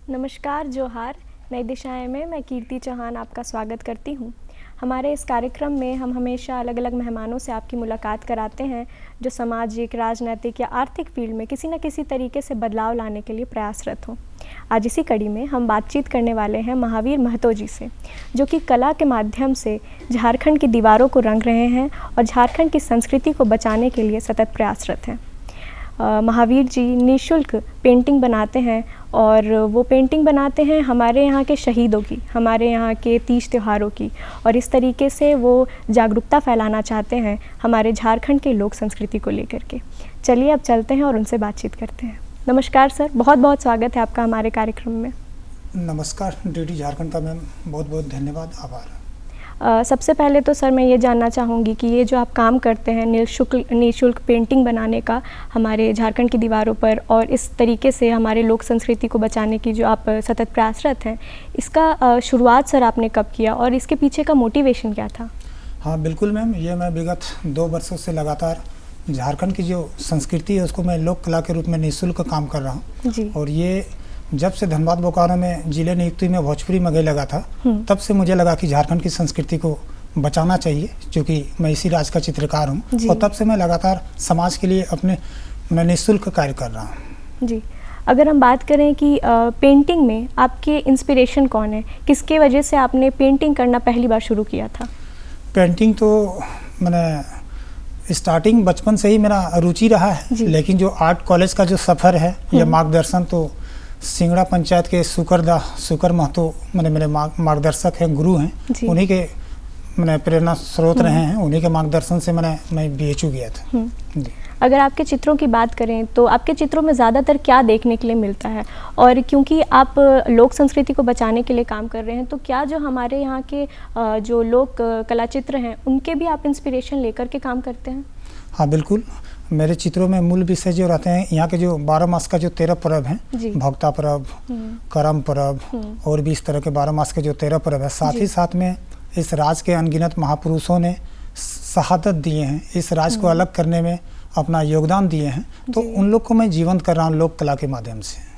नमस्कार, जोहार। नई दिशाएं में मैं कीर्ति चौहान आपका स्वागत करती हूँ। हमारे इस कार्यक्रम में हम हमेशा अलग अलग मेहमानों से आपकी मुलाकात कराते हैं जो सामाजिक, राजनैतिक या आर्थिक फील्ड में किसी न किसी तरीके से बदलाव लाने के लिए प्रयासरत हों। आज इसी कड़ी में हम बातचीत करने वाले हैं महावीर महतो जी से, जो कि कला के माध्यम से झारखंड की दीवारों को रंग रहे हैं और झारखंड की संस्कृति को बचाने के लिए सतत प्रयासरत हैं। महावीर जी निःशुल्क पेंटिंग बनाते हैं और वो पेंटिंग बनाते हैं हमारे यहाँ के शहीदों की, हमारे यहाँ के तीज त्योहारों की, और इस तरीके से वो जागरूकता फैलाना चाहते हैं हमारे झारखंड के लोक संस्कृति को लेकर के। चलिए अब चलते हैं और उनसे बातचीत करते हैं। नमस्कार सर, बहुत बहुत स्वागत है आपका हमारे कार्यक्रम में। नमस्कार डीडी झारखंड का मैम, बहुत बहुत धन्यवाद, आभार। सबसे पहले तो सर मैं ये जानना चाहूँगी कि ये जो आप काम करते हैं निःशुल्क पेंटिंग बनाने का हमारे झारखंड की दीवारों पर, और इस तरीके से हमारे लोक संस्कृति को बचाने की जो आप सतत प्रयासरत हैं, इसका शुरुआत सर आपने कब किया और इसके पीछे का मोटिवेशन क्या था? हाँ बिल्कुल मैम, ये मैं विगत 2 वर्षों से लगातार झारखंड की जो संस्कृति है उसको मैं लोक कला के रूप में निःशुल्क काम कर रहा हूँ जी। और ये जब से धनबाद बोकारो में जिले नियुक्ति में भोजपुरी में गए लगा था, तब से मुझे लगा कि झारखंड की संस्कृति को बचाना चाहिए, क्योंकि मैं इसी राज्य का चित्रकार हूँ और तब से मैं लगातार समाज के लिए अपने निःशुल्क कार्य कर रहा हूँ। जी, अगर हम बात करें कि पेंटिंग में आपके इंस्पिरेशन कौन है, किसके वजह से आपने पेंटिंग करना पहली बार शुरू किया था? पेंटिंग तो मैंने स्टार्टिंग बचपन से ही मेरा रुचि रहा है, लेकिन जो आर्ट कॉलेज का जो सफ़र है या मार्गदर्शन तो सिंगड़ा पंचायत के सुकर महतो मेरे मार्गदर्शक हैं, गुरु हैं, उन्हीं के प्रेरणा स्रोत रहे हैं, उन्हीं के मार्गदर्शन से मैं BHU गया था। अगर आपके चित्रों की बात करें तो आपके चित्रों में ज़्यादातर क्या देखने के लिए मिलता है? और क्योंकि आप लोक संस्कृति को बचाने के लिए काम कर रहे हैं, तो क्या जो हमारे यहाँ के जो लोक कला चित्र हैं उनके भी आप इंस्पिरेशन लेकर के काम करते हैं? हाँ बिल्कुल, मेरे चित्रों में मूल विषय जो रहते हैं यहाँ के जो 12 मास का जो 13 पर्व हैं, भक्ता पर्व, करम पर्व और भी इस तरह के 12 मास के जो 13 पर्व है, साथ ही साथ में इस राज के अनगिनत महापुरुषों ने शहादत दिए हैं, इस राज को अलग करने में अपना योगदान दिए हैं, तो उन लोग को मैं जीवंत कर रहा हूँ लोक कला के माध्यम से।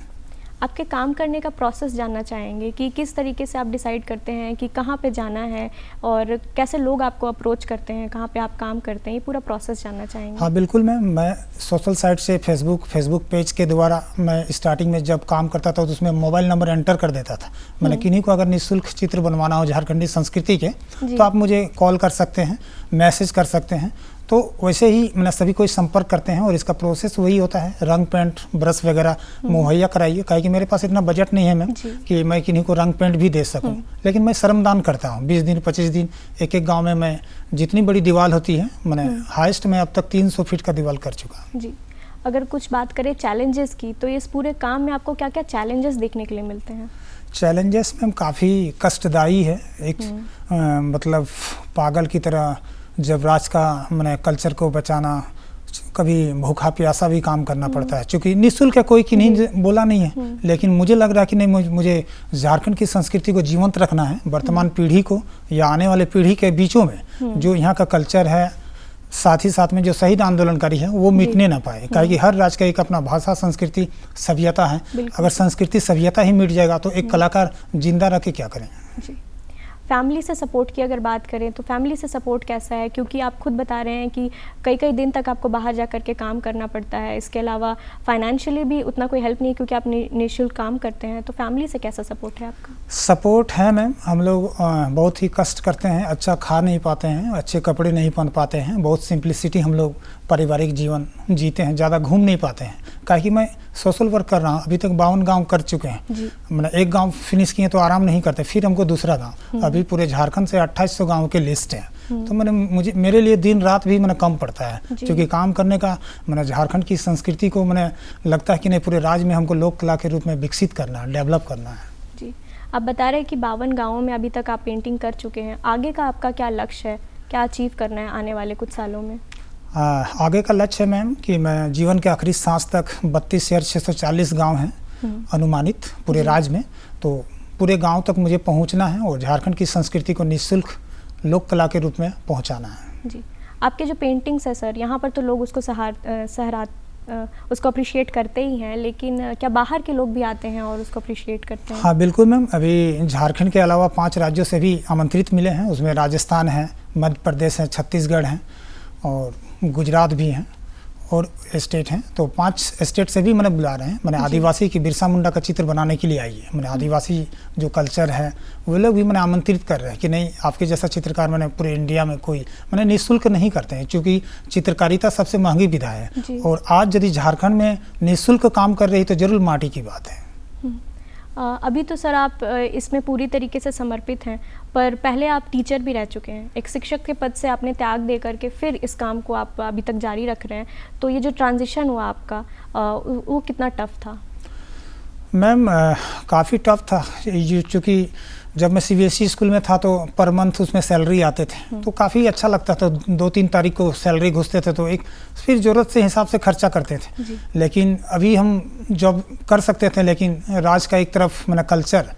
आपके काम करने का प्रोसेस जानना चाहेंगे कि किस तरीके से आप डिसाइड करते हैं कि कहाँ पे जाना है और कैसे लोग आपको अप्रोच करते हैं, कहाँ पे आप काम करते हैं, ये पूरा प्रोसेस जानना चाहेंगे। हाँ बिल्कुल मैम, मैं सोशल साइट से फेसबुक पेज के द्वारा मैं स्टार्टिंग में जब काम करता था तो उसमें मोबाइल नंबर एंटर कर देता था। मैंने किन्हीं को अगर निःशुल्क चित्र बनवाना हो झारखंडी संस्कृति के, तो आप मुझे कॉल कर सकते हैं, मैसेज कर सकते हैं, तो वैसे ही मैंने सभी को संपर्क करते हैं और इसका प्रोसेस वही होता है, रंग पेंट ब्रश वगैरह मुहैया कराइए, काहे कि मेरे पास इतना बजट नहीं है मैम कि मैं किन्हीं को रंग पेंट भी दे सकूं, लेकिन मैं श्रमदान करता हूं। 20 दिन 25 दिन एक गांव में मैं जितनी बड़ी दीवार होती है, मैंने हाईएस्ट में अब तक 300 फीट का दीवार कर चुका हूँ। जी। अगर कुछ बात करें चैलेंजेस की, तो इस पूरे काम में आपको क्या क्या चैलेंजेस देखने के लिए मिलते हैं? चैलेंजेस मैम काफ़ी कष्टदायी है। एक मतलब पागल की तरह जब राज का कल्चर को बचाना, कभी भूखा प्यासा भी काम करना पड़ता है, क्योंकि निःशुल्क है, कोई की नहीं बोला नहीं है, लेकिन मुझे लग रहा है कि नहीं, मुझे झारखंड की संस्कृति को जीवंत रखना है, वर्तमान पीढ़ी को या आने वाले पीढ़ी के बीचों में जो यहाँ का कल्चर है, साथ ही साथ में जो शहीद आंदोलनकारी है वो मिटने ना पाए, क्योंकि हर राज्य का एक अपना भाषा, संस्कृति, सभ्यता है। अगर संस्कृति सभ्यता ही मिट जाएगा तो एक कलाकार जिंदा रह के क्या करें। फैमिली से सपोर्ट की अगर बात करें तो फैमिली से सपोर्ट कैसा है? क्योंकि आप खुद बता रहे हैं कि कई दिन तक आपको बाहर जा कर के काम करना पड़ता है, इसके अलावा फाइनेंशियली भी उतना कोई हेल्प नहीं है क्योंकि आप निःशुल्क काम करते हैं, तो फैमिली से कैसा सपोर्ट है आपका? सपोर्ट है मैम, हम लोग बहुत ही कष्ट करते हैं, अच्छा खा नहीं पाते हैं, अच्छे कपड़े नहीं पहन पाते हैं, बहुत सिंप्लिसिटी हम लोग पारिवारिक जीवन जीते हैं, ज़्यादा घूम नहीं पाते हैं, काहे कि मैं सोशल वर्क कर रहा हूँ, अभी तक 52 गांव कर चुके हैं। मैंने एक गांव फिनिश किए तो आराम नहीं करते, फिर हमको दूसरा गांव, अभी पूरे झारखंड से 2800 गाँव के लिस्ट है, तो मेरे लिए दिन रात भी कम पड़ता है, क्योंकि काम करने का झारखंड की संस्कृति को लगता है कि नहीं, पूरे राज्य में हमको लोक कला के रूप में विकसित करना है, डेवलप करना है। जी, आप बता रहे हैं कि 52 गाँवों में अभी तक आप पेंटिंग कर चुके हैं, आगे का आपका क्या लक्ष्य है, क्या अचीव करना है आने वाले कुछ सालों में? आगे का लक्ष्य है मैम कि मैं जीवन के आखिरी सांस तक 32,640 गांव हैं अनुमानित पूरे राज्य में, तो पूरे गांव तक मुझे पहुंचना है और झारखंड की संस्कृति को निःशुल्क लोक कला के रूप में पहुंचाना है। जी, आपके जो पेंटिंग्स है सर, यहाँ पर तो लोग उसको उसको अप्रिशिएट करते ही हैं, लेकिन क्या बाहर के लोग भी आते हैं और उसको अप्रिशिएट करते हैं? हाँ बिल्कुल मैम, अभी झारखंड के अलावा 5 राज्यों से भी आमंत्रित मिले हैं। उसमें राजस्थान है, मध्य प्रदेश है, छत्तीसगढ़ हैं और गुजरात भी हैं और स्टेट हैं। तो 5 स्टेट से भी मैंने बुला रहे हैं। मैंने आदिवासी की बिरसा मुंडा का चित्र बनाने के लिए आई है। मैंने आदिवासी जो कल्चर है वो लोग भी मैंने आमंत्रित कर रहे हैं कि नहीं, आपके जैसा चित्रकार मैंने पूरे इंडिया में कोई मैंने निःशुल्क नहीं करते हैं, क्योंकि चित्रकारिता सबसे महंगी विधा है। और आज यदि झारखंड में निःशुल्क काम कर रही तो जरूर माटी की बात है। अभी तो सर आप इसमें पूरी तरीके से समर्पित हैं, पर पहले आप टीचर भी रह चुके हैं। एक शिक्षक के पद से आपने त्याग दे करके फिर इस काम को आप अभी तक जारी रख रहे हैं, तो ये जो ट्रांजिशन हुआ आपका वो कितना टफ था? मैम काफ़ी टफ था, क्योंकि जब मैं सीबीएसई स्कूल में था तो पर मंथ उसमें सैलरी आते थे, तो काफ़ी अच्छा लगता था। 2-3 तारीख को सैलरी घुसते थे तो एक फिर ज़रूरत से हिसाब से खर्चा करते थे। लेकिन अभी हम जॉब कर सकते थे, लेकिन राज का एक तरफ मैंने कल्चर,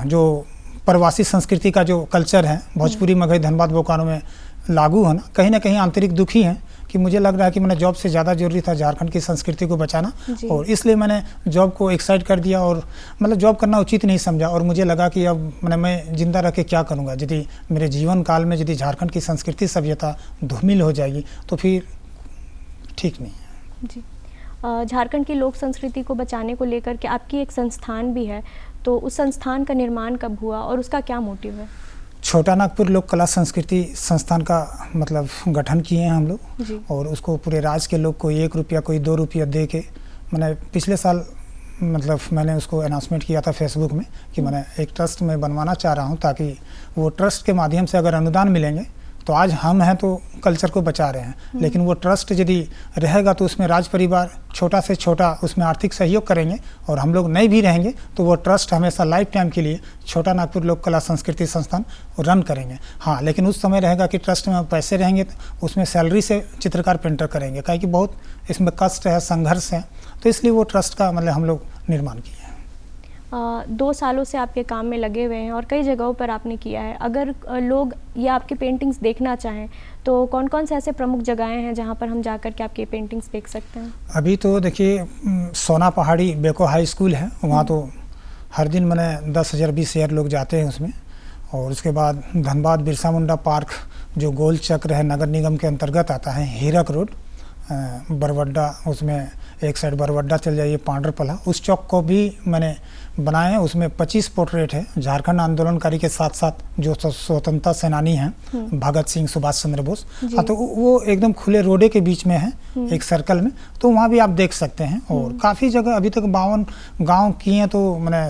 जो प्रवासी संस्कृति का जो कल्चर है भोजपुरी, मगही, धनबाद, बोकारो में लागू है ना कहीं आंतरिक दुखी है कि मुझे लग रहा है कि मैंने जॉब से ज़्यादा जरूरी था झारखंड की संस्कृति को बचाना, और इसलिए मैंने जॉब को एक साइड कर दिया और मतलब जॉब करना उचित नहीं समझा। और मुझे लगा कि अब मैं जिंदा रह के क्या करूँगा, यदि मेरे जीवन काल में यदि झारखंड की संस्कृति सभ्यता धूमिल हो जाएगी तो फिर ठीक नहीं है। जी, झारखंड की लोक संस्कृति को बचाने को लेकर के आपकी एक संस्थान भी है, तो उस संस्थान का निर्माण कब हुआ और उसका क्या मोटिव है? छोटा नागपुर लोक कला संस्कृति संस्थान का मतलब गठन किए हैं हम लोग, और उसको पूरे राज्य के लोग कोई 1 रुपया कोई 2 रुपया दे के मैंने पिछले साल मतलब मैंने उसको अनाउंसमेंट किया था फेसबुक में कि मैंने एक ट्रस्ट में बनवाना चाह रहा हूँ, ताकि वो ट्रस्ट के माध्यम से अगर अनुदान मिलेंगे तो आज हम हैं तो कल्चर को बचा रहे हैं, लेकिन वो ट्रस्ट यदि रहेगा तो उसमें राज परिवार छोटा से छोटा उसमें आर्थिक सहयोग करेंगे, और हम लोग नहीं भी रहेंगे तो वो ट्रस्ट हमेशा लाइफ टाइम के लिए छोटा नागपुर लोक कला संस्कृति संस्थान रन करेंगे। हाँ, लेकिन उस समय रहेगा कि ट्रस्ट में पैसे रहेंगे तो उसमें सैलरी से चित्रकार पेंटर करेंगे, काहे कि बहुत इसमें कष्ट है, संघर्ष है, तो इसलिए वो ट्रस्ट का मतलब हम लोग निर्माण किए हैं। 2 सालों से आपके काम में लगे हुए हैं और कई जगहों पर आपने किया है। अगर लोग ये आपकी पेंटिंग्स देखना चाहें तो कौन कौन से ऐसे प्रमुख जगहें हैं जहां पर हम जाकर के आपकी पेंटिंग्स देख सकते हैं? अभी तो देखिए सोना पहाड़ी बेको हाई स्कूल है, वहाँ तो हर दिन मैंने 10,000 20,000 लोग जाते हैं उसमें। और उसके बाद धनबाद बिरसा मुंडा पार्क जो गोल चक्र है नगर निगम के अंतर्गत आता है, हीरक रोड, बरवड्डा, उसमें एक साइड बरवड्डा चल जाइए पांडरपला, उस चौक को भी मैंने बनाए हैं। उसमें 25 पोर्ट्रेट है झारखंड आंदोलनकारी के साथ साथ जो स्वतंत्रता सेनानी हैं भगत सिंह, सुभाष चंद्र बोस। हाँ, तो वो एकदम खुले रोडे के बीच में है एक सर्कल में, तो वहाँ भी आप देख सकते हैं। और काफ़ी जगह अभी तक 52 गाँव किए हैं, तो मैंने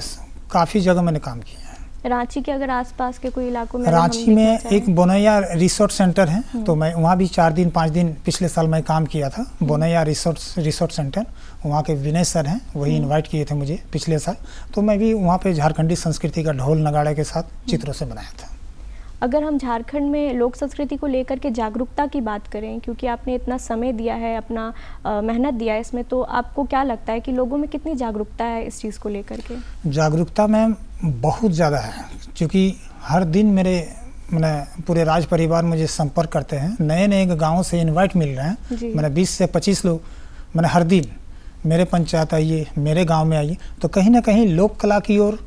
काफ़ी जगह मैंने काम किया है। रांची के अगर आसपास के कोई इलाकों में? रांची में एक बोनैया रिसोर्ट सेंटर है, तो मैं वहाँ भी 4 दिन 5 दिन पिछले साल मैं काम किया था। बोनैया रिसोर्ट सेंटर, वहाँ के विनय सर हैं, वही इनवाइट किए थे मुझे पिछले साल, तो मैं भी वहाँ पे झारखंडी संस्कृति का ढोल नगाड़े के साथ चित्रों से बनाया था। अगर हम झारखंड में लोक संस्कृति को लेकर के जागरूकता की बात करें, क्योंकि आपने इतना समय दिया है, अपना मेहनत दिया है इसमें, तो आपको क्या लगता है कि लोगों में कितनी जागरूकता है इस चीज़ को लेकर के? जागरूकता में बहुत ज़्यादा है, क्योंकि हर दिन मैंने पूरे राज परिवार मुझे संपर्क करते हैं, नए नए गाँवों से इन्वाइट मिल रहे हैं। मैंने 20 से 25 लोग मैंने हर दिन मेरे पंचायत आइए, मेरे गाँव में आइए, तो कहीं ना कहीं लोक कला की ओर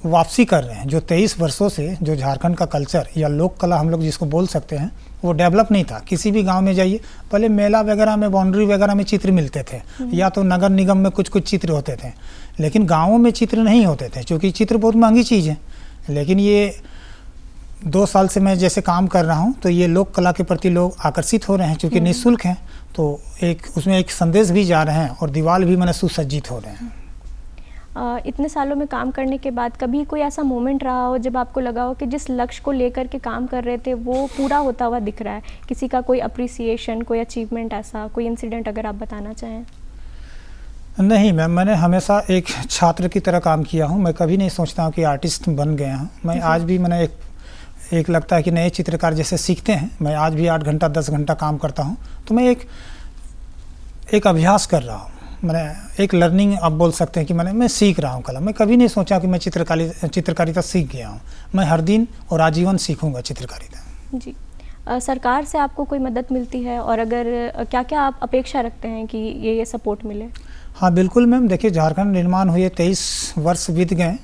वापसी कर रहे हैं। जो 23 वर्षों से जो झारखंड का कल्चर या लोक कला हम लोग जिसको बोल सकते हैं वो डेवलप नहीं था। किसी भी गांव में जाइए, पहले मेला वगैरह में, बाउंड्री वगैरह में चित्र मिलते थे, या तो नगर निगम में कुछ चित्र होते थे, लेकिन गाँवों में चित्र नहीं होते थे, क्योंकि चित्र बहुत महंगी चीज़ है। लेकिन ये 2 साल से मैं जैसे काम कर रहा हूँ, तो ये लोक कला के प्रति लोग आकर्षित हो रहे हैं, क्योंकि निःशुल्क हैं, तो उसमें एक संदेश भी जा रहे हैं और दीवार भी मैंने सुसज्जित हो रहे हैं। इतने सालों में काम करने के बाद कभी कोई ऐसा मोमेंट रहा हो जब आपको लगा हो कि जिस लक्ष्य को लेकर के काम कर रहे थे वो पूरा होता हुआ दिख रहा है? किसी का कोई अप्रिसिएशन, कोई अचीवमेंट, ऐसा कोई इंसिडेंट अगर आप बताना चाहें? नहीं मैम, मैंने हमेशा एक छात्र की तरह काम किया हूँ। मैं कभी नहीं सोचता हूँ कि आर्टिस्ट बन गया हूँ। मैं आज भी मैंने एक लगता है कि नए चित्रकार जैसे सीखते हैं, मैं आज भी 8 घंटा 10 घंटा काम करता हूँ, तो मैं एक अभ्यास कर रहा हूँ। मैंने एक लर्निंग आप बोल सकते हैं कि मैं सीख रहा हूँ कला। मैं कभी नहीं सोचा कि मैं चित्रकारिता सीख गया हूँ। मैं हर दिन और आजीवन सीखूंगा चित्रकारिता। जी, सरकार से आपको कोई मदद मिलती है, और अगर क्या क्या आप अपेक्षा रखते हैं कि ये सपोर्ट मिले? हाँ बिल्कुल मैम, देखिए झारखंड निर्माण हुए 23 वर्ष बीत गए,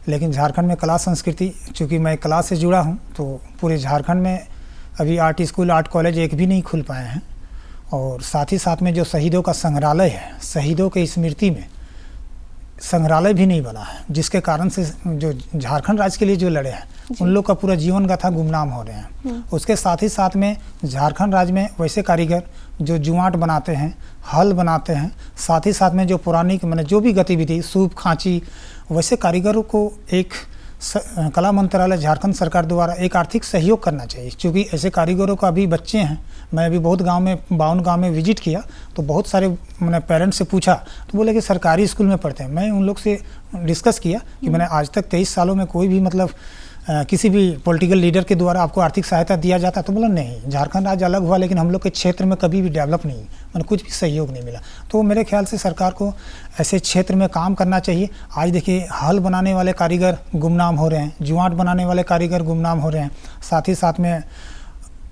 लेकिन झारखंड में कला संस्कृति, चूँकि मैं कला से जुड़ा हूँ, तो पूरे झारखंड में अभी आर्ट स्कूल, आर्ट कॉलेज एक भी नहीं खुल पाए हैं। और साथ ही साथ में जो शहीदों का संग्रहालय है, शहीदों के स्मृति में संग्रहालय भी नहीं बना है, जिसके कारण से जो झारखंड राज्य के लिए जो लड़े हैं उन लोग का पूरा जीवन गाथा गुमनाम हो रहे हैं। उसके साथ ही साथ में झारखंड राज्य में वैसे कारीगर जो जुआट बनाते हैं, हल बनाते हैं, साथ ही साथ में जो पुरानी मैंने जो भी गतिविधि सूप खांची, वैसे कारीगरों को एक कला मंत्रालय झारखंड सरकार द्वारा एक आर्थिक सहयोग करना चाहिए, क्योंकि ऐसे कारीगरों का अभी बच्चे हैं। मैं अभी बहुत गांव में 52 गांव में विजिट किया, तो बहुत सारे मैंने पेरेंट्स से पूछा तो बोले कि सरकारी स्कूल में पढ़ते हैं। मैं उन लोग से डिस्कस किया कि मैंने आज तक 23 सालों में कोई भी मतलब किसी भी पॉलिटिकल लीडर के द्वारा आपको आर्थिक सहायता दिया जाता, तो बोला नहीं, झारखंड राज्य अलग हुआ लेकिन हम लोग के क्षेत्र में कभी भी डेवलप नहीं, मैंने कुछ भी सहयोग नहीं मिला। तो मेरे ख्याल से सरकार को ऐसे क्षेत्र में काम करना चाहिए। आज देखिए हल बनाने वाले कारीगर गुमनाम हो रहे हैं, जुआट बनाने वाले कारीगर गुमनाम हो रहे हैं, साथ ही साथ में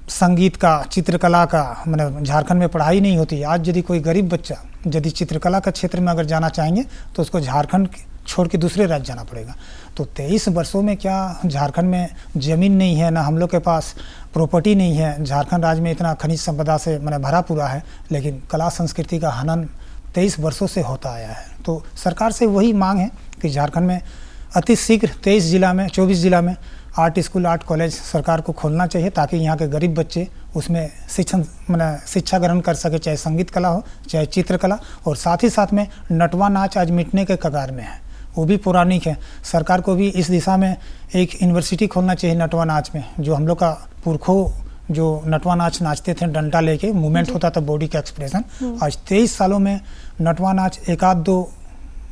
संगीत का, चित्रकला का मैंने झारखंड में पढ़ाई नहीं होती। आज यदि कोई गरीब बच्चा यदि चित्रकला का क्षेत्र में अगर जाना चाहेंगे तो उसको झारखंड छोड़ के दूसरे राज्य जाना पड़ेगा। तो 23 वर्षों में क्या झारखंड में ज़मीन नहीं है, ना हम लोग के पास प्रॉपर्टी नहीं है। झारखंड राज्य में इतना खनिज संपदा से मैंने भरा पूरा है, लेकिन कला संस्कृति का हनन 23 वर्षों से होता आया है। तो सरकार से वही मांग है कि झारखंड में अति शीघ्र 23 जिला में 24 जिला में आर्ट स्कूल, आर्ट कॉलेज सरकार को खोलना चाहिए, ताकि यहाँ के गरीब बच्चे उसमें शिक्षा ग्रहण कर सके, चाहे संगीत कला हो, चाहे चित्रकला। और साथ ही साथ में नटवा नाच आज मिटने के कगार में है, वो भी पौराणिक है। सरकार को भी इस दिशा में एक यूनिवर्सिटी खोलना चाहिए नटवा नाच में। जो हम लोग का पुरखों जो नटवा नाच नाचते थे, डंडा लेके मूवमेंट होता था, बॉडी का एक्सप्रेशन, आज 23 सालों में नटवा नाच एक आध दो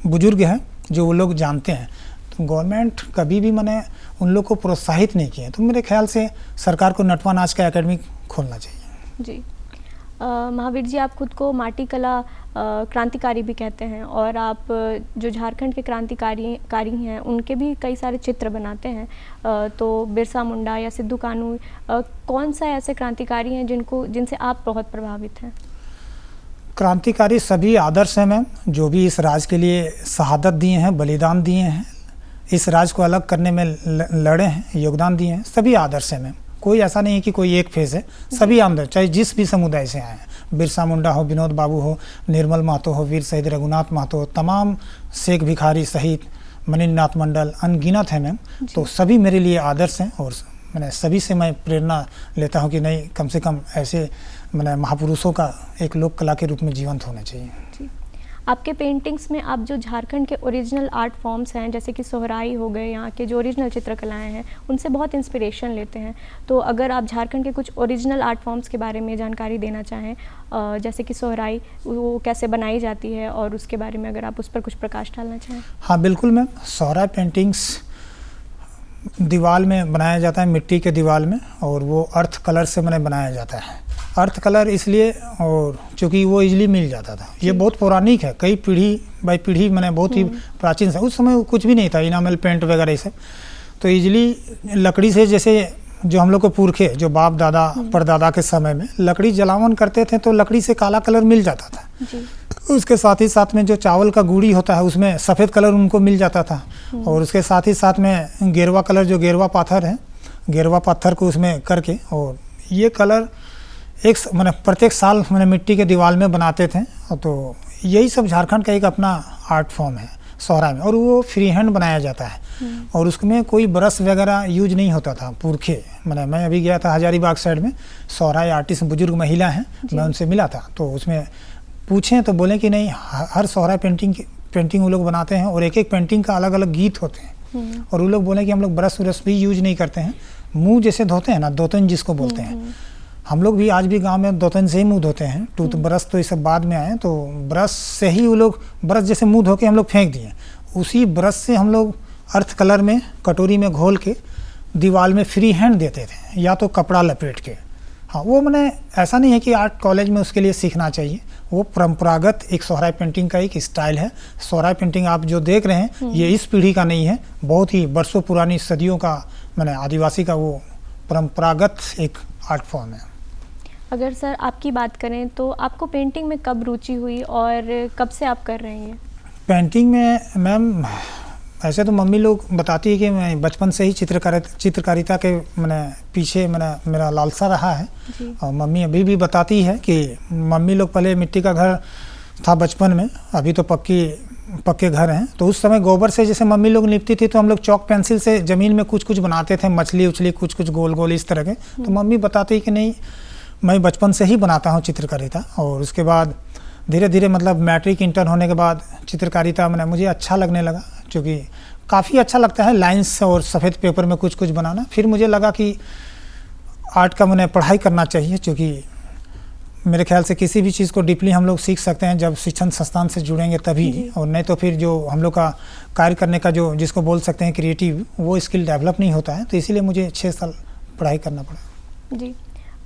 बुजुर्ग हैं जो वो लोग जानते हैं। तो गवर्नमेंट कभी भी मैंने उन लोग को प्रोत्साहित नहीं किया। तो मेरे ख्याल से सरकार को नटवा नाच का एकेडमी खोलना चाहिए। जी महावीर जी, आप खुद को माटी कला क्रांतिकारी भी कहते हैं, और आप जो झारखंड के क्रांतिकारी हैं उनके भी कई सारे चित्र बनाते हैं। तो बिरसा मुंडा या सिद्धू कानू, कौन सा ऐसे क्रांतिकारी हैं जिनसे आप बहुत प्रभावित हैं? क्रांतिकारी सभी आदर्श हैं मैम, जो भी इस राज्य के लिए शहादत दिए हैं, बलिदान दिए हैं, इस राज्य को अलग करने में लड़े हैं, योगदान दिए हैं, सभी आदर्श हैं मैम। कोई ऐसा नहीं है कि कोई एक फेज है, सभी आदर्श, चाहे जिस भी समुदाय से आए हैं। बिरसा मुंडा हो, विनोद बाबू हो, निर्मल महतो हो, वीर शहीद रघुनाथ महतो हो, तमाम शेख भिखारी सहित मनीन्द्रनाथ मंडल, अनगिनत है मैम। तो सभी मेरे लिए आदर्श हैं, और मैंने सभी से मैं प्रेरणा लेता हूं कि नहीं, कम से कम ऐसे मैंने महापुरुषों का एक लोक कला के रूप में जीवंत होना चाहिए। जी। आपके पेंटिंग्स में आप जो झारखंड के ओरिजिनल आर्ट फॉर्म्स हैं, जैसे कि सोहराई हो गए, यहाँ के जो ओरिजिनल चित्रकलाएं हैं, उनसे बहुत इंस्पिरेशन लेते हैं। तो अगर आप झारखंड के कुछ ओरिजिनल आर्ट फॉर्म्स के बारे में जानकारी देना चाहें, जैसे कि सोहराई वो कैसे बनाई जाती है, और उसके बारे में अगर आप उस पर कुछ प्रकाश डालना चाहें। हाँ बिल्कुल मैम, सोहराई पेंटिंग्स दीवार में बनाया जाता है, मिट्टी के दीवार में, और वो अर्थ कलर से मैंने बनाया जाता है। अर्थ कलर इसलिए और चूँकि वो इजली मिल जाता था। ये बहुत पौराणिक है, कई पीढ़ी बाई पीढ़ी मैंने बहुत ही प्राचीन से, उस समय कुछ भी नहीं था, इनामल पेंट वगैरह ये सब। तो इजली लकड़ी से, जैसे जो हम लोग को पुरखे जो बाप दादा परदादा के समय में लकड़ी जलावन करते थे, तो लकड़ी से काला कलर मिल जाता था जी। उसके साथ ही साथ में जो चावल का गुड़ी होता है उसमें सफ़ेद कलर उनको मिल जाता था। और उसके साथ ही साथ में गेरवा कलर, जो गेरवा पाथर है, गेरवा पत्थर को उसमें करके, और ये कलर मैंने प्रत्येक साल मैंने मिट्टी के दीवार में बनाते थे। तो यही सब झारखंड का एक अपना आर्ट फॉर्म है सोहराई में, और वो फ्री हैंड बनाया जाता है, और उसमें कोई ब्रश वगैरह यूज नहीं होता था। पुरखे मैं अभी गया था हजारीबाग साइड में, सोहराई आर्टिस्ट बुजुर्ग महिला हैं, मैं उनसे मिला था। तो उसमें पूछें तो बोले कि नहीं, हर सोहराई पेंटिंग वो लोग बनाते हैं, और एक एक पेंटिंग का अलग अलग गीत होते हैं। और वो लोग बोले कि हम लोग ब्रश व्रश भी यूज नहीं करते हैं, मुँह जैसे धोते हैं ना, दोतन जिसको बोलते हैं, हम लोग भी आज भी गांव में दोतन से ही मुंह धोते हैं। टूथ ब्रश तो ये सब बाद में आए, तो ब्रश से ही वो लोग ब्रश जैसे मुंह धो के हम लोग फेंक दिए। उसी ब्रश से हम लोग अर्थ कलर में कटोरी में घोल के दीवार में फ्री हैंड देते थे, या तो कपड़ा लपेट के। हाँ, वो मैंने ऐसा नहीं है कि आर्ट कॉलेज में उसके लिए सीखना चाहिए, वो परंपरागत एक सोहराई पेंटिंग का एक स्टाइल है। सोहराई पेंटिंग आप जो देख रहे हैं ये इस पीढ़ी का नहीं है, बहुत ही वर्षों पुरानी, सदियों का मैंने आदिवासी का वो परंपरागत एक आर्ट फॉर्म है। अगर सर आपकी बात करें तो आपको पेंटिंग में कब रुचि हुई और कब से आप कर रहे हैं? पेंटिंग में मैम ऐसे तो मम्मी लोग बताती है कि मैं बचपन से ही चित्रकारिता के मैंने पीछे मैंने मेरा लालसा रहा है। और मम्मी अभी भी बताती है कि मम्मी लोग पहले मिट्टी का घर था बचपन में, अभी तो पक्के घर हैं, तो उस समय गोबर से जैसे मम्मी लोग लिपती थी तो हम लोग चौक पेंसिल से ज़मीन में कुछ कुछ बनाते थे, मछली उछली कुछ कुछ गोल गोल इस तरह के। तो मम्मी बताती कि नहीं, मैं बचपन से ही बनाता हूँ चित्रकारिता। और उसके बाद धीरे धीरे मतलब मैट्रिक इंटर होने के बाद चित्रकारिता मैंने मुझे अच्छा लगने लगा, क्योंकि काफ़ी अच्छा लगता है लाइंस और सफ़ेद पेपर में कुछ कुछ बनाना। फिर मुझे लगा कि आर्ट का मैंने पढ़ाई करना चाहिए, क्योंकि मेरे ख्याल से किसी भी चीज़ को डीपली हम लोग सीख सकते हैं जब शिक्षण संस्थान से जुड़ेंगे तभी, और नहीं तो फिर जो हम लोग का कार्य करने का जो जिसको बोल सकते हैं क्रिएटिव, वो स्किल डेवलप नहीं होता है। तो इसीलिए मुझे 6 साल पढ़ाई करना पड़ा। जी,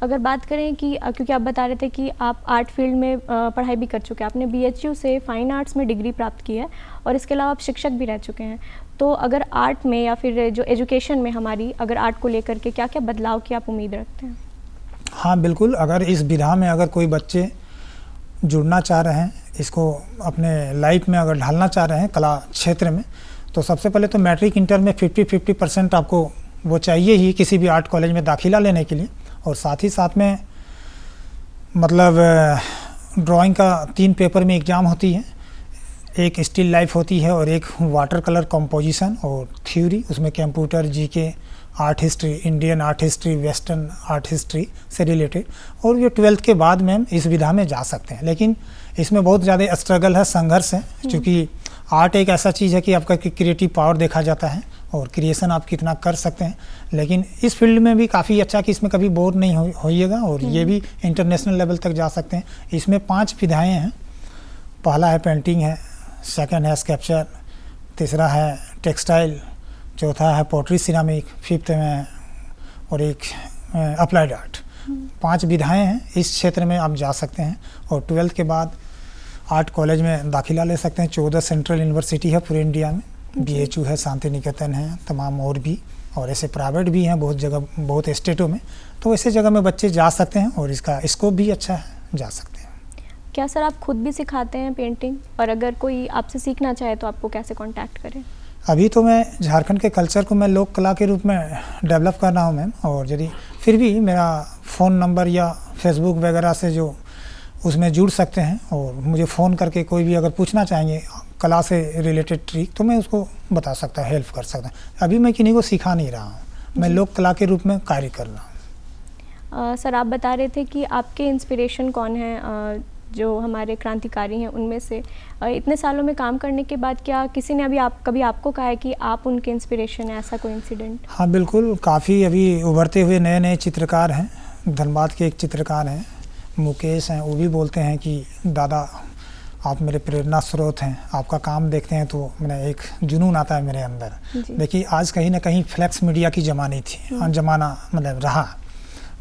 अगर बात करें कि क्योंकि आप बता रहे थे कि आप आर्ट फील्ड में पढ़ाई भी कर चुके हैं, आपने BHU से फाइन आर्ट्स में डिग्री प्राप्त की है और इसके अलावा आप शिक्षक भी रह चुके हैं। तो अगर आर्ट में या फिर जो एजुकेशन में हमारी अगर आर्ट को लेकर के क्या क्या बदलाव की आप उम्मीद रखते हैं? हाँ बिल्कुल, अगर इस विधा में अगर कोई बच्चे जुड़ना चाह रहे हैं, इसको अपने लाइफ में अगर ढालना चाह रहे हैं कला क्षेत्र में, तो सबसे पहले तो मैट्रिक इंटर में 50% आपको वो चाहिए ही किसी भी आर्ट कॉलेज में दाखिला लेने के लिए। और साथ ही साथ में मतलब ड्राइंग का 3 पेपर में एग्ज़ाम होती है, एक स्टिल लाइफ होती है और एक वाटर कलर कंपोजिशन और थ्योरी, उसमें computer, GK, art history, Indian art history, western art history से रिलेटेड। और ये 12th के बाद में हम इस विधा में जा सकते हैं, लेकिन इसमें बहुत ज़्यादा स्ट्रगल है, संघर्ष है, क्योंकि आर्ट एक ऐसा चीज़ है कि आपका क्रिएटिव पावर देखा जाता है और क्रिएशन आप कितना कर सकते हैं। लेकिन इस फील्ड में भी काफ़ी अच्छा कि इसमें कभी बोर नहीं होइएगा और ये भी इंटरनेशनल लेवल तक जा सकते हैं। इसमें 5 विधाएँ हैं। पहला है पेंटिंग है, सेकंड है स्कल्पचर, तीसरा है टेक्सटाइल, चौथा है पोट्री सिरामिक, 5th में और एक अप्लाइड आर्ट। 5 विधाएँ हैं, इस क्षेत्र में आप जा सकते हैं। और 12th के बाद आर्ट कॉलेज में दाखिला ले सकते हैं। 14 सेंट्रल यूनिवर्सिटी है पूरे इंडिया में, BHU है, शांति निकेतन है, तमाम और भी, और ऐसे प्राइवेट भी हैं बहुत जगह, बहुत स्टेटों में। तो ऐसे जगह में बच्चे जा सकते हैं और इसका स्कोप भी अच्छा है, जा सकते हैं। क्या सर आप खुद भी सिखाते हैं पेंटिंग, और अगर कोई आपसे सीखना चाहे तो आपको कैसे कांटेक्ट करें? अभी तो मैं झारखंड के कल्चर को मैं लोक कला के रूप में डेवलप कर रहा हूँ मैम, और यदि फिर भी मेरा फ़ोन नंबर या फेसबुक वगैरह से जो उसमें जुड़ सकते हैं और मुझे फ़ोन करके कोई भी अगर पूछना चाहेंगे कला से रिलेटेड ट्रिक, तो मैं उसको बता सकता, हेल्प कर सकता। अभी मैं किन्हीं को सिखा नहीं रहा हूँ, मैं लोक कला के रूप में कार्य कर रहा हूँ। सर आप बता रहे थे कि आपके इंस्पिरेशन कौन है, जो हमारे क्रांतिकारी हैं उनमें से इतने सालों में काम करने के बाद क्या किसी ने कभी आपको कहा है कि आप उनके इंस्पिरेशन है, ऐसा कोई इंसिडेंट? हाँ बिल्कुल, काफ़ी अभी उभरते हुए नए नए चित्रकार हैं। धनबाद के एक चित्रकार हैं, मुकेश हैं, वो भी बोलते हैं कि दादा आप मेरे प्रेरणा स्रोत हैं, आपका काम देखते हैं तो मैंने एक जुनून आता है मेरे अंदर। देखिए आज कहीं ना कहीं फ्लैक्स मीडिया की ज़माने थी, ज़माना मतलब रहा,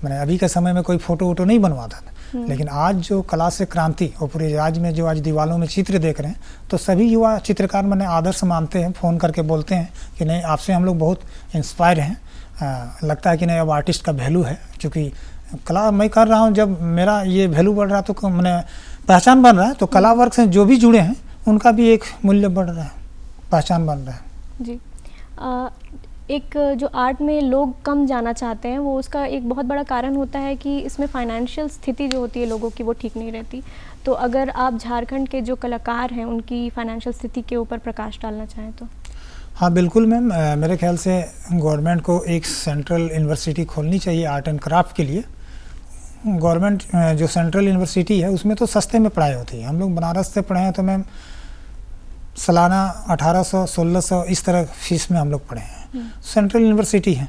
मैंने अभी के समय में कोई फ़ोटो वोटो नहीं बनवाता था, लेकिन आज जो कला से क्रांति और पूरे राज्य में जो आज दीवारों में चित्र देख रहे हैं, तो सभी युवा चित्रकार मैंने आदर्श मानते हैं, फ़ोन करके बोलते हैं कि नहीं आपसे हम लोग बहुत इंस्पायर हैं। लगता है कि नहीं अब आर्टिस्ट का वैल्यू है, क्योंकि कला मैं कर रहा हूँ, जब मेरा ये वैल्यू बढ़ रहा तो मैंने पहचान बन रहा है, तो कला वर्ग से जो भी जुड़े हैं उनका भी एक मूल्य बढ़ रहा है, पहचान बन रहा है। जी, एक जो आर्ट में लोग कम जाना चाहते हैं, वो उसका एक बहुत बड़ा कारण होता है कि इसमें फाइनेंशियल स्थिति जो होती है लोगों की वो ठीक नहीं रहती। तो अगर आप झारखंड के जो कलाकार हैं उनकी फाइनेंशियल स्थिति के ऊपर प्रकाश डालना चाहें तो? हाँ बिल्कुल मैम, मेरे ख्याल से गवर्नमेंट को एक सेंट्रल यूनिवर्सिटी खोलनी चाहिए आर्ट एंड क्राफ्ट के लिए। गवर्नमेंट जो सेंट्रल यूनिवर्सिटी है उसमें तो सस्ते में पढ़ाई होती है। हम लोग बनारस से पढ़े हैं तो मैम सालाना 1800-1600 इस तरह फीस में हम लोग पढ़े हैं। सेंट्रल यूनिवर्सिटी है।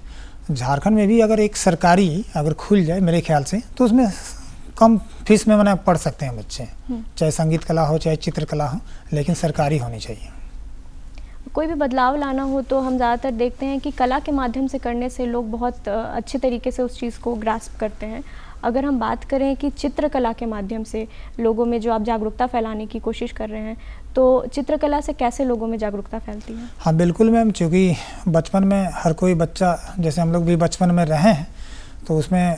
झारखंड में भी अगर एक सरकारी अगर खुल जाए मेरे ख्याल से, तो उसमें कम फीस में मैंने पढ़ सकते हैं बच्चे, चाहे संगीत कला हो चाहे चित्रकला हो, लेकिन सरकारी होनी चाहिए। कोई भी बदलाव लाना हो तो हम ज़्यादातर देखते हैं कि कला के माध्यम से करने से लोग बहुत अच्छे तरीके से उस चीज़ को ग्रास्प करते हैं। अगर हम बात करें कि चित्रकला के माध्यम से लोगों में जो आप जागरूकता फैलाने की कोशिश कर रहे हैं, तो चित्रकला से कैसे लोगों में जागरूकता फैलती है? हाँ बिल्कुल मैम, क्योंकि बचपन में हर कोई बच्चा, जैसे हम लोग भी बचपन में रहे हैं, तो उसमें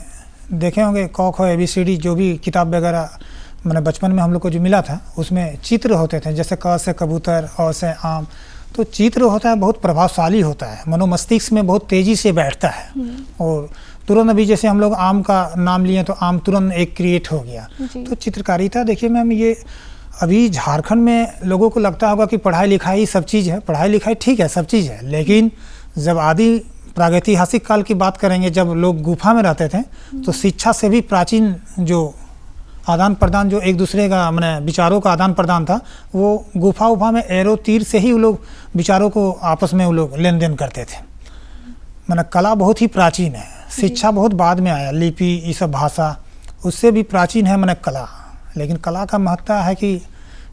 देखे होंगे क ख ABCD जो भी किताब वगैरह मैंने बचपन में हम लोग को जो मिला था उसमें चित्र होते थे, जैसे क से कबूतर, अ से आम। तो चित्र होता है बहुत प्रभावशाली होता है, मनोमस्तिष्क में बहुत तेज़ी से बैठता है और तुरंत अभी जैसे हम लोग आम का नाम लिए तो आम तुरंत एक क्रिएट हो गया। तो चित्रकारिता देखिए मैम, ये अभी झारखंड में लोगों को लगता होगा कि पढ़ाई लिखाई सब चीज़ है, पढ़ाई लिखाई ठीक है, सब चीज़ है, लेकिन जब आदि प्रागैतिहासिक काल की बात करेंगे, जब लोग गुफा में रहते थे तो शिक्षा से भी प्राचीन जो आदान प्रदान, जो एक दूसरे का मैंने विचारों का आदान प्रदान था, वो गुफा उफा में एरो तीर से ही वो लोग विचारों को आपस में वो लोग लेन देन करते थे। मैंने कला बहुत ही प्राचीन है, शिक्षा बहुत बाद में आया, लिपि ये सब भाषा उससे भी प्राचीन है मैंने कला। लेकिन कला का महत्ता है कि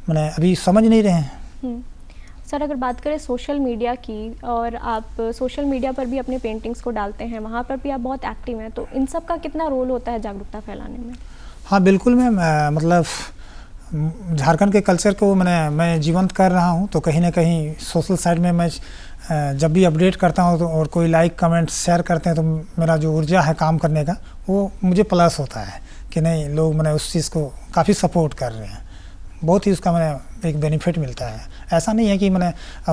मैंने अभी समझ नहीं रहे हैं। सर, अगर बात करें सोशल मीडिया की, और आप सोशल मीडिया पर भी अपने पेंटिंग्स को डालते हैं, वहाँ पर भी आप बहुत एक्टिव हैं, तो इन सब का कितना रोल होता है जागरूकता फैलाने में? हाँ बिल्कुल मैम, मतलब झारखंड के कल्चर को मैं जीवंत कर रहा हूँ, तो कहीं ना कहीं सोशल साइड में मैं जब भी अपडेट करता हूँ तो और कोई लाइक कमेंट शेयर करते हैं तो मेरा जो ऊर्जा है काम करने का वो मुझे प्लस होता है कि नहीं, लोग मैंने उस चीज़ को काफ़ी सपोर्ट कर रहे हैं, बहुत ही उसका मैंने एक बेनिफिट मिलता है। ऐसा नहीं है कि मैंने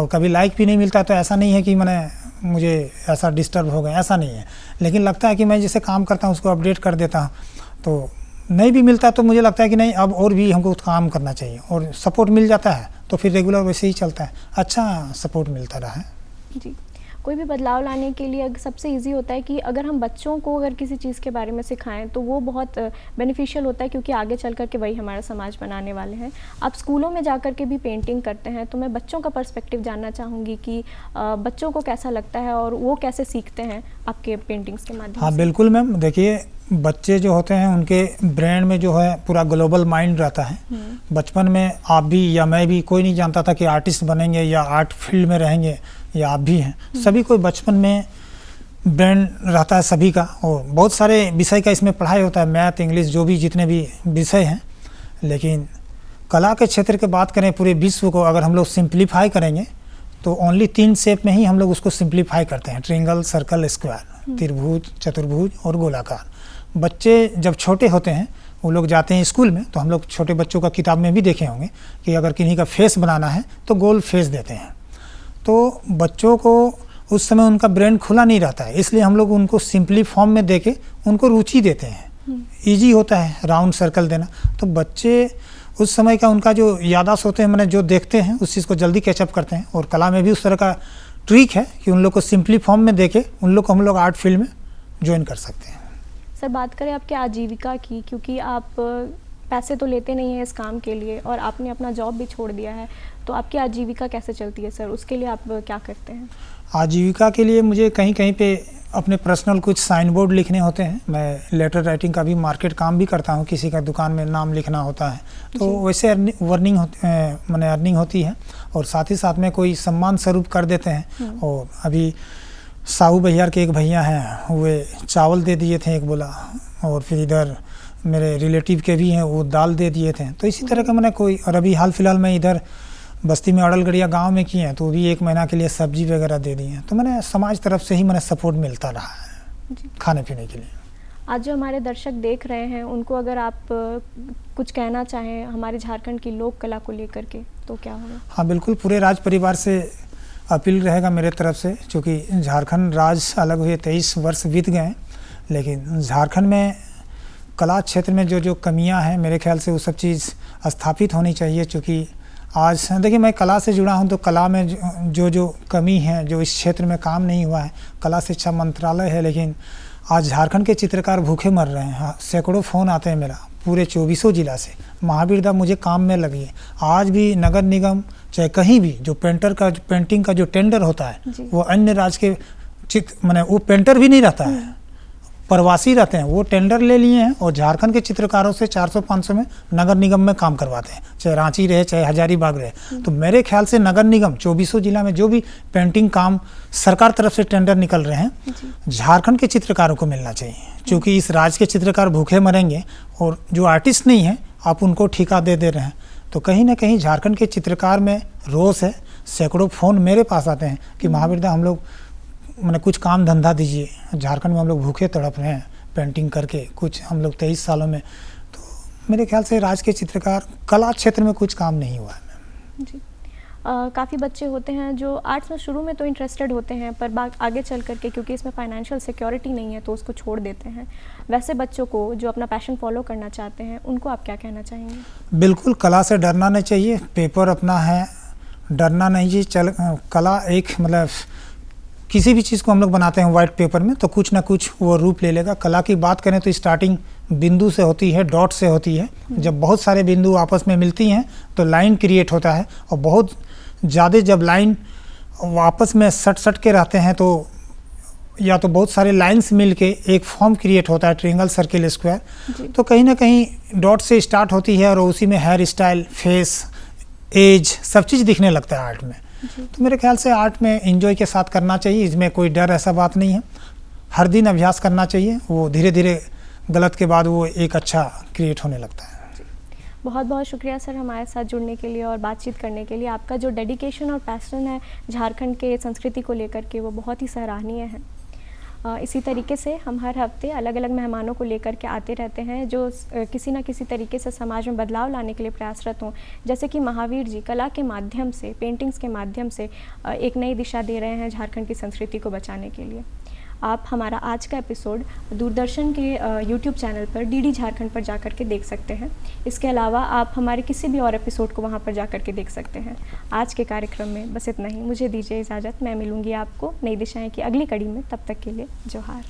कभी लाइक भी नहीं मिलता तो ऐसा नहीं है कि मैंने मुझे ऐसा डिस्टर्ब हो गए, ऐसा नहीं है, लेकिन लगता है कि मैं जैसे काम करता हूँ उसको अपडेट कर देता हूँ, तो नहीं भी मिलता तो मुझे लगता है कि नहीं, अब और भी हमको काम करना चाहिए, और सपोर्ट मिल जाता है तो फिर रेगुलर वैसे ही चलता है, अच्छा सपोर्ट मिलता रहा है जी। कोई भी बदलाव लाने के लिए सबसे इजी होता है कि अगर हम बच्चों को अगर किसी चीज़ के बारे में सिखाएं तो वो बहुत बेनिफिशियल होता है, क्योंकि आगे चल कर के वही हमारा समाज बनाने वाले हैं। आप स्कूलों में जाकर के भी पेंटिंग करते हैं, तो मैं बच्चों का पर्सपेक्टिव जानना चाहूँगी कि बच्चों को कैसा लगता है और वो कैसे सीखते हैं आपके पेंटिंग्स के माध्यम से। हाँ बिल्कुल मैम, देखिए बच्चे जो होते हैं उनके ब्रेन में जो है पूरा ग्लोबल माइंड रहता है। बचपन में आप भी या मैं भी, कोई नहीं जानता था कि आर्टिस्ट बनेंगे या आर्ट फील्ड में रहेंगे, या आप भी हैं, सभी को बचपन में ब्रेन रहता है सभी का, और बहुत सारे विषय का इसमें पढ़ाई होता है, मैथ, इंग्लिश, जो भी जितने भी विषय हैं। लेकिन कला के क्षेत्र की बात करें, पूरे विश्व को अगर हम लोग सिंप्लीफाई करेंगे तो ओनली 3 शेप में ही हम लोग उसको सिंप्लीफाई करते हैं, ट्रायंगल, सर्कल, स्क्वायर, त्रिभुज, चतुर्भुज और गोलाकार। बच्चे जब छोटे होते हैं वो लोग जाते हैं स्कूल में, तो हम लोग छोटे बच्चों का किताब में भी देखे होंगे कि अगर किन्हीं का फेस बनाना है तो गोल फेस देते हैं। तो बच्चों को उस समय उनका ब्रेन खुला नहीं रहता है, इसलिए हम लोग उनको सिंपली फॉर्म में देके उनको रुचि देते हैं। ईजी होता है राउंड सर्कल देना, तो बच्चे उस समय का उनका जो याददाश्त होते हैं, मैंने जो देखते हैं उस चीज़ को जल्दी कैचअप करते हैं। और कला में भी उस तरह का ट्रिक है कि उन लोग को सिंपली फॉर्म में देके उन लोग को हम लोग आर्ट फील्ड में ज्वाइन कर सकते हैं। सर, बात करें आपके आजीविका की, क्योंकि आप पैसे तो लेते नहीं हैं इस काम के लिए और आपने अपना जॉब भी छोड़ दिया है, तो आपकी आजीविका कैसे चलती है सर? उसके लिए आप क्या करते हैं? आजीविका के लिए मुझे कहीं कहीं पे अपने पर्सनल कुछ साइन बोर्ड लिखने होते हैं। मैं लेटर राइटिंग का भी मार्केट काम भी करता हूँ, किसी का दुकान में नाम लिखना होता है, तो वैसे अर्निंग होती है। और साथ ही साथ में कोई सम्मान स्वरूप कर देते हैं। और अभी साहू भैया के एक भैया हैं, वे चावल दे दिए थे एक बोला, और फिर इधर मेरे रिलेटिव के भी हैं, वो दाल दे दिए थे। तो इसी तरह का मैंने कोई, और अभी हाल फिलहाल में इधर बस्ती में अड़लगढ़िया गांव में किए हैं, तो भी 1 महीना के लिए सब्जी वगैरह दे दी हैं। तो मैंने समाज तरफ से ही मैंने सपोर्ट मिलता रहा है खाने पीने के लिए। आज जो हमारे दर्शक देख रहे हैं उनको अगर आप कुछ कहना चाहें हमारे झारखंड की लोक कला को लेकर के, तो क्या होगा? हाँ बिल्कुल, पूरे राज परिवार से अपील रहेगा मेरे तरफ से, क्योंकि झारखंड राज्य अलग हुए 23 वर्ष बीत गए, लेकिन झारखंड में कला क्षेत्र में जो कमियां हैं, मेरे ख्याल से वो सब चीज़ स्थापित होनी चाहिए। क्योंकि आज देखिए, मैं कला से जुड़ा हूं, तो कला में जो कमी है, जो इस क्षेत्र में काम नहीं हुआ है, कला शिक्षा मंत्रालय है, लेकिन आज झारखंड के चित्रकार भूखे मर रहे हैं। सैकड़ों फ़ोन आते हैं मेरा पूरे 24 जिला से, महावीर दा मुझे काम में लगी। आज भी नगर निगम चाहे कहीं भी जो पेंटिंग का जो टेंडर होता है, वो अन्य राज्य के वो पेंटर भी नहीं रहता है, प्रवासी रहते हैं, वो टेंडर ले लिए हैं और झारखंड के चित्रकारों से 400-500 में नगर निगम में काम करवाते हैं, चाहे रांची रहे चाहे हजारीबाग रहे। तो मेरे ख्याल से नगर निगम 24 जिला में जो भी पेंटिंग काम सरकार तरफ से टेंडर निकल रहे हैं, झारखंड के चित्रकारों को मिलना चाहिए। क्योंकि इस राज्य के चित्रकार भूखे मरेंगे और जो आर्टिस्ट नहीं है आप उनको ठेका दे रहे हैं। तो कहीं ना कहीं झारखंड के चित्रकार में रोष है। सैकड़ों फ़ोन मेरे पास आते हैं कि महावीर दा हम लोग कुछ काम धंधा दीजिए, झारखंड में हम लोग भूखे तड़प रहे हैं, पेंटिंग करके कुछ हम लोग 23 सालों में, तो मेरे ख्याल से राज्य के चित्रकार कला क्षेत्र में कुछ काम नहीं हुआ है मैम। जी, काफ़ी बच्चे होते हैं जो आर्ट्स में शुरू में तो इंटरेस्टेड होते हैं, पर आगे चल करके क्योंकि इसमें फाइनेंशियल सिक्योरिटी नहीं है तो उसको छोड़ देते हैं। वैसे बच्चों को जो अपना पैशन फॉलो करना चाहते हैं, उनको आप क्या कहना चाहेंगे? बिल्कुल, कला से डरना नहीं चाहिए, पेपर अपना है, डरना नहीं चाहिए। कला एक मतलब किसी भी चीज़ को हम लोग बनाते हैं वाइट पेपर में तो कुछ ना कुछ वो रूप ले लेगा। कला की बात करें तो स्टार्टिंग बिंदु से होती है, डॉट से होती है। जब बहुत सारे बिंदु आपस में मिलती हैं तो लाइन क्रिएट होता है, और बहुत ज़्यादा जब लाइन आपस में सट के रहते हैं तो या तो बहुत सारे लाइंस मिल के एक फॉर्म क्रिएट होता है, ट्रायंगल, सर्किल, स्क्वायर। तो कहीं ना कहीं डॉट से स्टार्ट होती है और उसी में हेयर स्टाइल, फेस, एज सब चीज़ दिखने लगता है आर्ट में। तो मेरे ख्याल से आर्ट में एंजॉय के साथ करना चाहिए, इसमें कोई डर ऐसा बात नहीं है। हर दिन अभ्यास करना चाहिए, वो धीरे धीरे गलत के बाद वो एक अच्छा क्रिएट होने लगता है। बहुत बहुत शुक्रिया सर हमारे साथ जुड़ने के लिए और बातचीत करने के लिए। आपका जो डेडिकेशन और पैशन है झारखंड के संस्कृति को लेकर के, वो बहुत ही सराहनीय है। इसी तरीके से हम हर हफ्ते अलग अलग मेहमानों को लेकर के आते रहते हैं जो किसी न किसी तरीके से समाज में बदलाव लाने के लिए प्रयासरत हों। जैसे कि महावीर जी कला के माध्यम से, पेंटिंग्स के माध्यम से एक नई दिशा दे रहे हैं झारखंड की संस्कृति को बचाने के लिए। आप हमारा आज का एपिसोड दूरदर्शन के यूट्यूब चैनल पर डीडी झारखंड पर जाकर के देख सकते हैं। इसके अलावा आप हमारे किसी भी और एपिसोड को वहां पर जाकर के देख सकते हैं। आज के कार्यक्रम में बस इतना ही, मुझे दीजिए इजाज़त। मैं मिलूंगी आपको नई दिशाएं की अगली कड़ी में, तब तक के लिए जोहार।